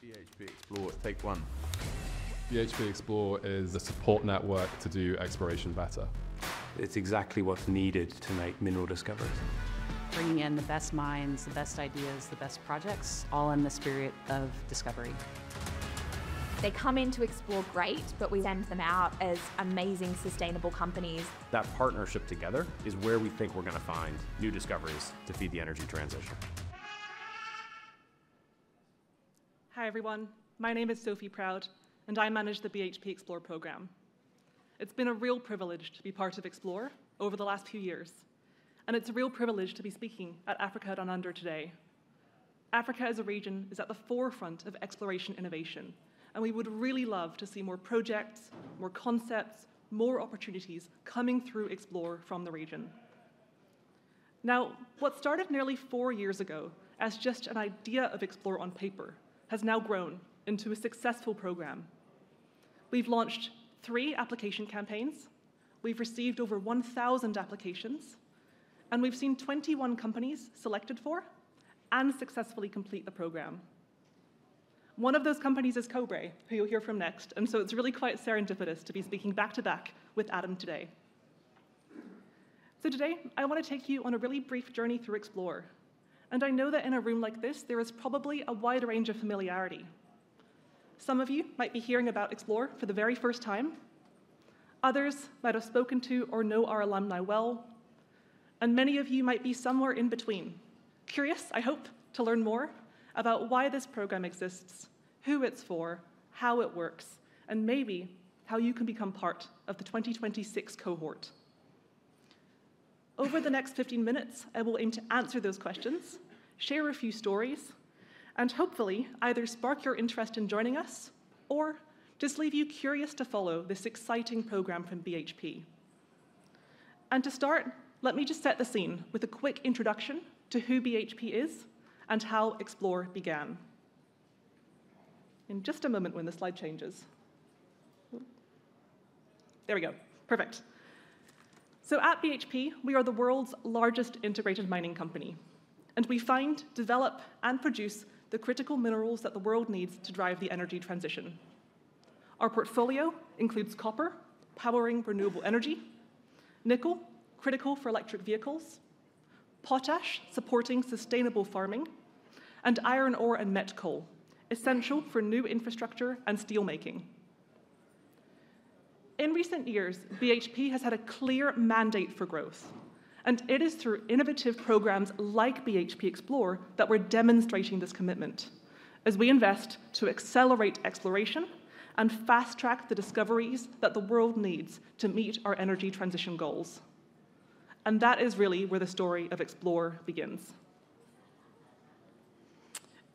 BHP Xplor, take one. BHP Xplor is a support network to do exploration better. It's exactly what's needed to make mineral discoveries. Bringing in the best minds, the best ideas, the best projects, all in the spirit of discovery. They come in to explore great, but we send them out as amazing, sustainable companies. That partnership together is where we think we're going to find new discoveries to feed the energy transition. Hi everyone, my name is Sophie Proud, and I manage the BHP Xplor program. It's been a real privilege to be part of Xplor over the last few years, and it's a real privilege to be speaking at Africa Down Under today. Africa as a region is at the forefront of exploration innovation, and we would really love to see more projects, more concepts, more opportunities coming through Xplor from the region. Now, what started nearly 4 years ago as just an idea of Xplor on paper has now grown into a successful program. We've launched 3 application campaigns, we've received over 1,000 applications, and we've seen 21 companies selected for and successfully complete the program. One of those companies is Cobre, who you'll hear from next, and so it's really quite serendipitous to be speaking back-to-back with Adam today. So today, I want to take you on a really brief journey through Xplor. And I know that in a room like this, there is probably a wide range of familiarity. Some of you might be hearing about Xplor for the very first time. Others might have spoken to or know our alumni well. And many of you might be somewhere in between. Curious, I hope, to learn more about why this program exists, who it's for, how it works, and maybe how you can become part of the 2026 cohort. Over the next 15 minutes, I will aim to answer those questions, share a few stories, and hopefully either spark your interest in joining us or just leave you curious to follow this exciting program from BHP. And to start, let me just set the scene with a quick introduction to who BHP is and how Xplor began. In just a moment when the slide changes. There we go, perfect. So at BHP, we are the world's largest integrated mining company, and we find, develop, and produce the critical minerals that the world needs to drive the energy transition. Our portfolio includes copper, powering renewable energy, nickel, critical for electric vehicles, potash, supporting sustainable farming, and iron ore and met coal, essential for new infrastructure and steelmaking. In recent years, BHP has had a clear mandate for growth, and it is through innovative programs like BHP Xplor that we're demonstrating this commitment, as we invest to accelerate exploration and fast-track the discoveries that the world needs to meet our energy transition goals. And that is really where the story of Xplor begins.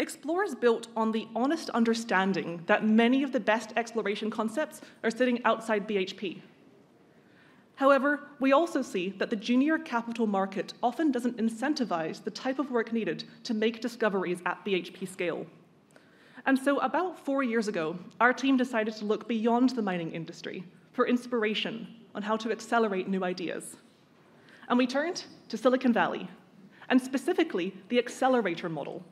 Xplor is built on the honest understanding that many of the best exploration concepts are sitting outside BHP. However, we also see that the junior capital market often doesn't incentivize the type of work needed to make discoveries at BHP scale. And so about 4 years ago, our team decided to look beyond the mining industry for inspiration on how to accelerate new ideas. And we turned to Silicon Valley, and specifically the accelerator model,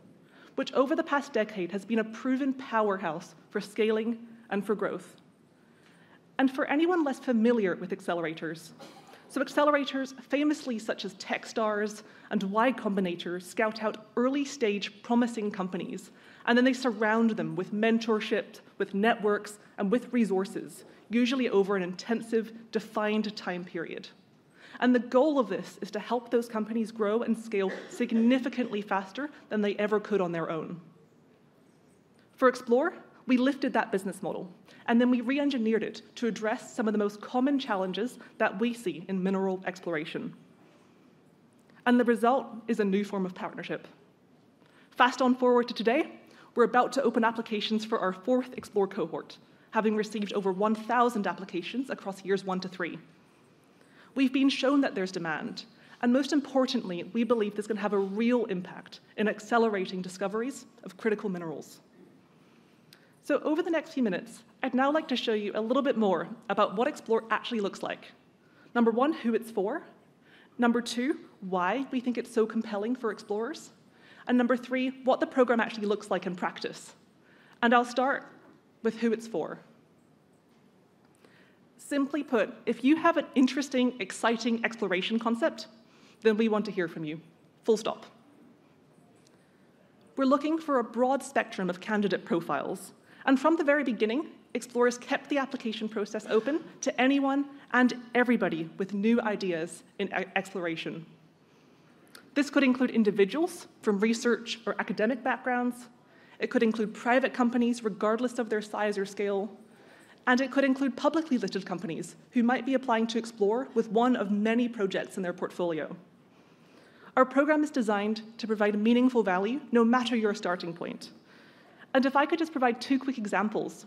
which over the past decade has been a proven powerhouse for scaling and for growth. And for anyone less familiar with accelerators, so accelerators famously such as Techstars and Y Combinator scout out early-stage promising companies, and then they surround them with mentorship, with networks, and with resources, usually over an intensive, defined time period. And the goal of this is to help those companies grow and scale significantly faster than they ever could on their own. For Xplor, we lifted that business model, and then we re-engineered it to address some of the most common challenges that we see in mineral exploration. And the result is a new form of partnership. Fast on forward to today, we're about to open applications for our 4th Xplor cohort, having received over 1,000 applications across years 1 to 3. We've been shown that there's demand, and most importantly, we believe this can have a real impact in accelerating discoveries of critical minerals. So over the next few minutes, I'd now like to show you a little bit more about what Xplor actually looks like. Number 1, who it's for. Number 2, why we think it's so compelling for explorers. And number 3, what the program actually looks like in practice. And I'll start with who it's for. Simply put, if you have an interesting, exciting exploration concept, then we want to hear from you. Full stop. We're looking for a broad spectrum of candidate profiles, and from the very beginning, Xplor kept the application process open to anyone and everybody with new ideas in exploration. This could include individuals from research or academic backgrounds. It could include private companies, regardless of their size or scale. And it could include publicly listed companies who might be applying to Xplor with one of many projects in their portfolio. Our program is designed to provide meaningful value, no matter your starting point. And if I could just provide 2 quick examples.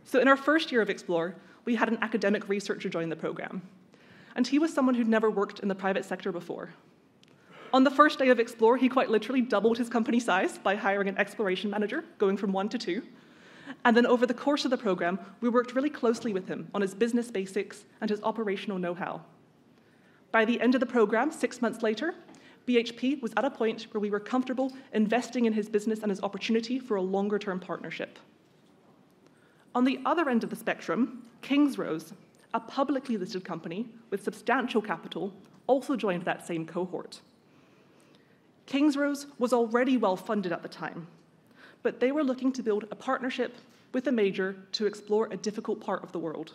So in our first year of Xplor, we had an academic researcher join the program. And he was someone who'd never worked in the private sector before. On the first day of Xplor, he quite literally doubled his company size by hiring an exploration manager, going from 1 to 2. And then over the course of the program, we worked really closely with him on his business basics and his operational know-how. By the end of the program, 6 months later, BHP was at a point where we were comfortable investing in his business and his opportunity for a longer-term partnership. On the other end of the spectrum, Kingsrose, a publicly listed company with substantial capital, also joined that same cohort. Kingsrose was already well-funded at the time, but they were looking to build a partnership with a major to explore a difficult part of the world.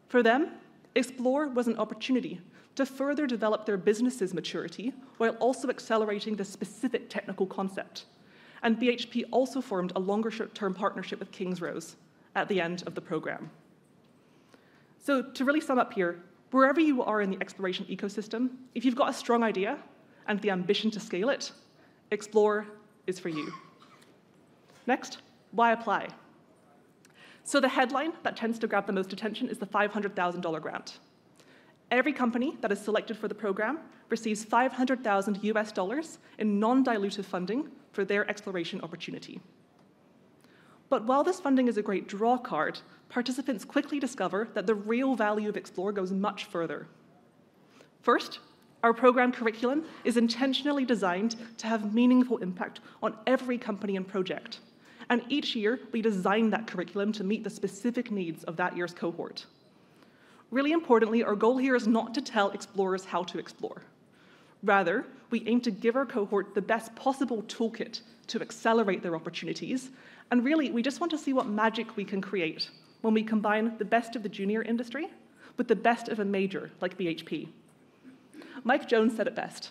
For them, Xplor was an opportunity to further develop their business's maturity while also accelerating the specific technical concept. And BHP also formed a longer-term partnership with Kingsrose at the end of the program. So to really sum up here, wherever you are in the exploration ecosystem, if you've got a strong idea and the ambition to scale it, Xplor is for you. Next, why apply? So the headline that tends to grab the most attention is the $500,000 grant. Every company that is selected for the program receives $500,000 US in non-dilutive funding for their exploration opportunity. But while this funding is a great draw card, participants quickly discover that the real value of Xplor goes much further. First, our program curriculum is intentionally designed to have meaningful impact on every company and project. And each year, we design that curriculum to meet the specific needs of that year's cohort. Really importantly, our goal here is not to tell explorers how to explore. Rather, we aim to give our cohort the best possible toolkit to accelerate their opportunities. And really, we just want to see what magic we can create when we combine the best of the junior industry with the best of a major like BHP. Mike Jones said it best.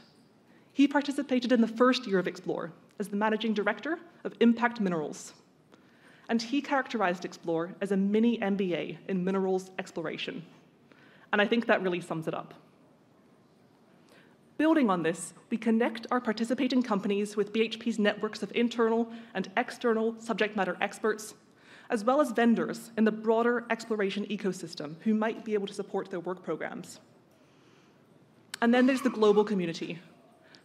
He participated in the first year of Xplor as the managing director of Impact Minerals. And he characterized Xplor as a mini MBA in minerals exploration. And I think that really sums it up. Building on this, we connect our participating companies with BHP's networks of internal and external subject matter experts, as well as vendors in the broader exploration ecosystem who might be able to support their work programs. And then there's the global community.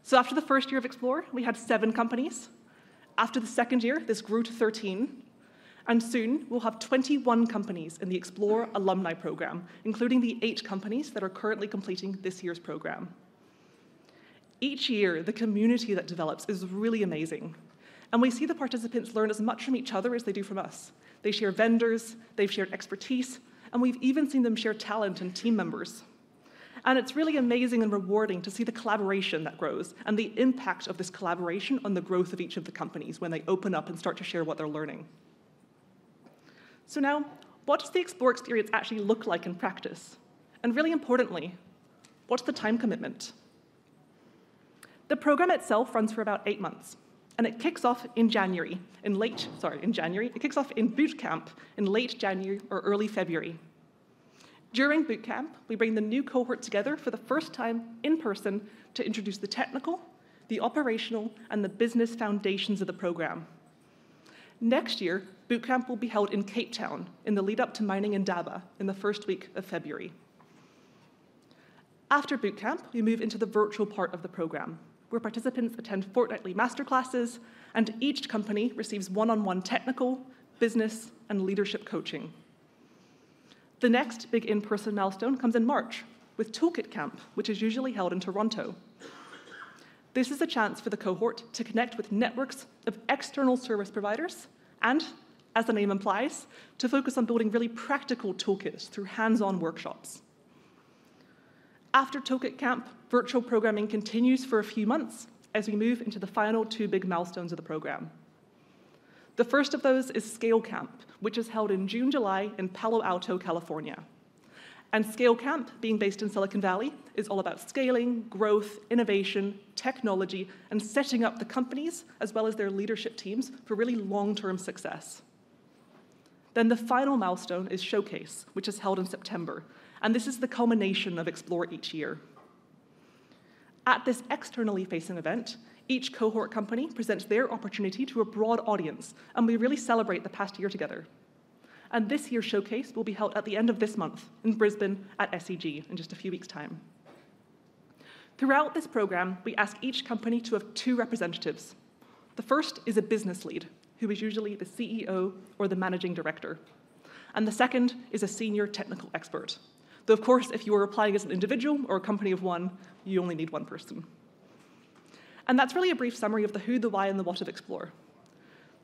So after the first year of Xplor, we had 7 companies. After the second year, this grew to 13. And soon, we'll have 21 companies in the Xplor alumni program, including the 8 companies that are currently completing this year's program. Each year, the community that develops is really amazing. And we see the participants learn as much from each other as they do from us. They share vendors, they've shared expertise, and we've even seen them share talent and team members. And it's really amazing and rewarding to see the collaboration that grows and the impact of this collaboration on the growth of each of the companies when they open up and start to share what they're learning. So now, what does the Xplor experience actually look like in practice? And really importantly, what's the time commitment? The program itself runs for about 8 months, and it kicks off in January. It kicks off in boot camp in late January or early February. During boot camp, we bring the new cohort together for the first time in person to introduce the technical, the operational, and the business foundations of the program. Next year, boot camp will be held in Cape Town in the lead up to mining in Daba in the first week of February. After boot camp, we move into the virtual part of the program, where participants attend fortnightly masterclasses, and each company receives one-on-one technical, business, and leadership coaching. The next big in-person milestone comes in March, with Toolkit Camp, which is usually held in Toronto. This is a chance for the cohort to connect with networks of external service providers and, as the name implies, to focus on building really practical toolkits through hands-on workshops. After Toolkit Camp, virtual programming continues for a few months as we move into the final 2 big milestones of the program. The first of those is Scale Camp, which is held in June-July in Palo Alto, California. And Scale Camp, being based in Silicon Valley, is all about scaling, growth, innovation, technology, and setting up the companies, as well as their leadership teams, for really long-term success. Then the final milestone is Showcase, which is held in September, and this is the culmination of Xplor each year. At this externally facing event, each cohort company presents their opportunity to a broad audience, and we really celebrate the past year together. And this year's Showcase will be held at the end of this month in Brisbane at SEG in just a few weeks' time. Throughout this program, we ask each company to have 2 representatives. The first is a business lead, who is usually the CEO or the managing director. And the second is a senior technical expert. Though, of course, if you are applying as an individual or a company of 1, you only need 1 person. And that's really a brief summary of the who, the why, and the what of Xplor.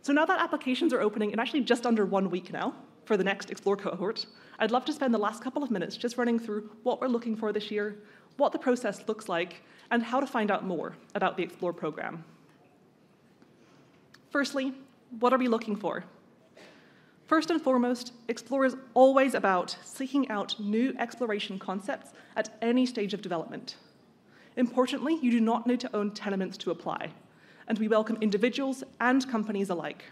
So now that applications are opening in actually just under 1 week now for the next Xplor cohort, I'd love to spend the last couple of minutes just running through what we're looking for this year, what the process looks like, and how to find out more about the Xplor program. Firstly, what are we looking for? First and foremost, Xplor is always about seeking out new exploration concepts at any stage of development. Importantly, you do not need to own tenements to apply, and we welcome individuals and companies alike.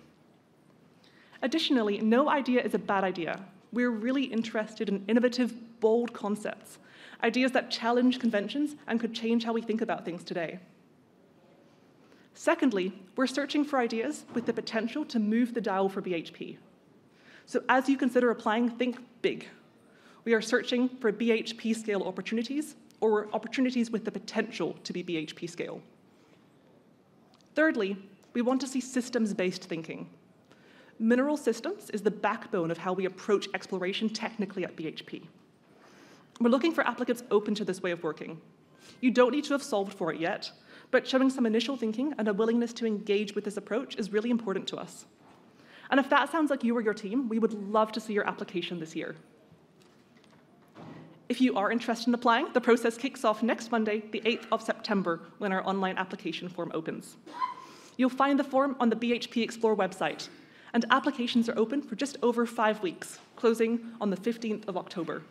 Additionally, no idea is a bad idea. We're really interested in innovative, bold concepts, ideas that challenge conventions and could change how we think about things today. Secondly, we're searching for ideas with the potential to move the dial for BHP. So as you consider applying, think big. We are searching for BHP scale opportunities or opportunities with the potential to be BHP scale. Thirdly, we want to see systems-based thinking. Mineral systems is the backbone of how we approach exploration technically at BHP. We're looking for applicants open to this way of working. You don't need to have solved for it yet, but showing some initial thinking and a willingness to engage with this approach is really important to us. And if that sounds like you or your team, we would love to see your application this year. If you are interested in applying, the process kicks off next Monday, the 8th of September, when our online application form opens. You'll find the form on the BHP Xplor website, and applications are open for just over 5 weeks, closing on the 15th of October.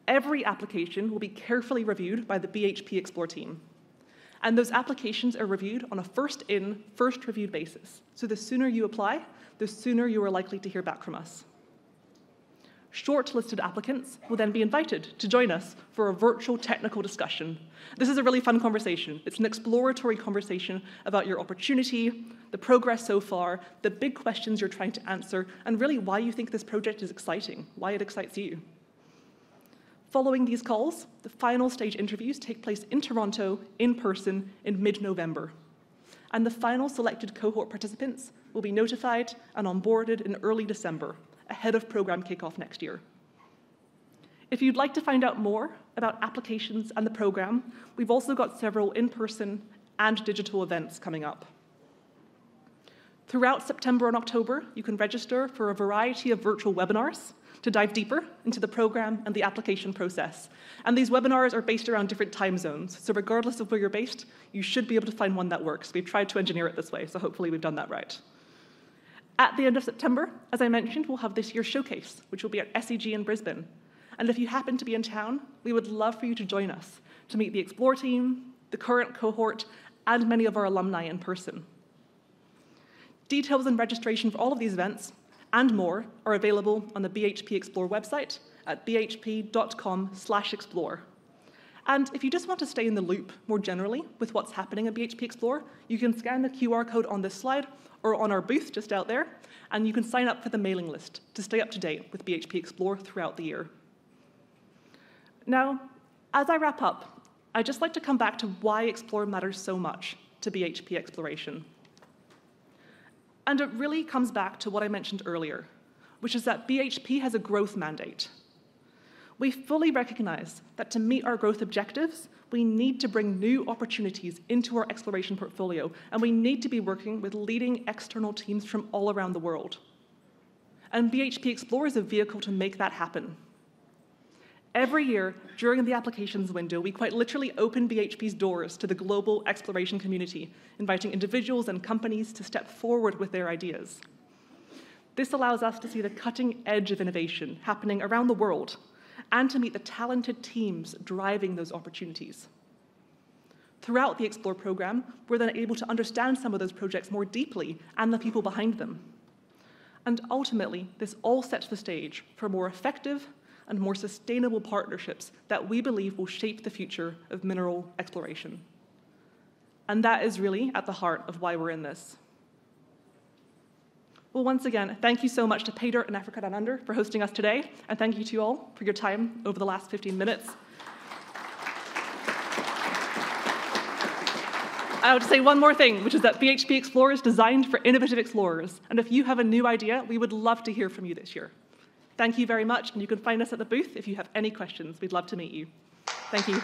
Every application will be carefully reviewed by the BHP Xplor team. And those applications are reviewed on a first-in, first-reviewed basis. So the sooner you apply, the sooner you are likely to hear back from us. Shortlisted applicants will then be invited to join us for a virtual technical discussion. This is a really fun conversation. It's an exploratory conversation about your opportunity, the progress so far, the big questions you're trying to answer, and really why you think this project is exciting, why it excites you. Following these calls, the final stage interviews take place in Toronto, in person, in mid-November. And the final selected cohort participants will be notified and onboarded in early December, ahead of program kickoff next year. If you'd like to find out more about applications and the program, we've also got several in-person and digital events coming up. Throughout September and October, you can register for a variety of virtual webinars to dive deeper into the program and the application process. And these webinars are based around different time zones, so regardless of where you're based, you should be able to find one that works. We've tried to engineer it this way, so hopefully we've done that right. At the end of September, as I mentioned, we'll have this year's showcase, which will be at SEG in Brisbane. And if you happen to be in town, we would love for you to join us to meet the Xplor team, the current cohort, and many of our alumni in person. Details and registration for all of these events and more are available on the BHP Xplor website at bhp.com/explore. And if you just want to stay in the loop more generally with what's happening at BHP Xplor, you can scan the QR code on this slide or on our booth just out there, and you can sign up for the mailing list to stay up to date with BHP Xplor throughout the year. Now, as I wrap up, I'd just like to come back to why Xplor matters so much to BHP exploration. And it really comes back to what I mentioned earlier, which is that BHP has a growth mandate. We fully recognize that to meet our growth objectives, we need to bring new opportunities into our exploration portfolio, and we need to be working with leading external teams from all around the world. And BHP Xplor is a vehicle to make that happen. Every year, during the applications window, we quite literally open BHP's doors to the global exploration community, inviting individuals and companies to step forward with their ideas. This allows us to see the cutting edge of innovation happening around the world, and to meet the talented teams driving those opportunities. Throughout the Xplor program, we're then able to understand some of those projects more deeply and the people behind them. And ultimately, this all sets the stage for more effective and more sustainable partnerships that we believe will shape the future of mineral exploration. And that is really at the heart of why we're in this. Well, once again, thank you so much to Pay Dirt and Africa Down Under for hosting us today, and thank you to you all for your time over the last 15 minutes. I would say one more thing, which is that BHP Xplor is designed for innovative explorers, and if you have a new idea, we would love to hear from you this year. Thank you very much, and you can find us at the booth if you have any questions. We'd love to meet you. Thank you.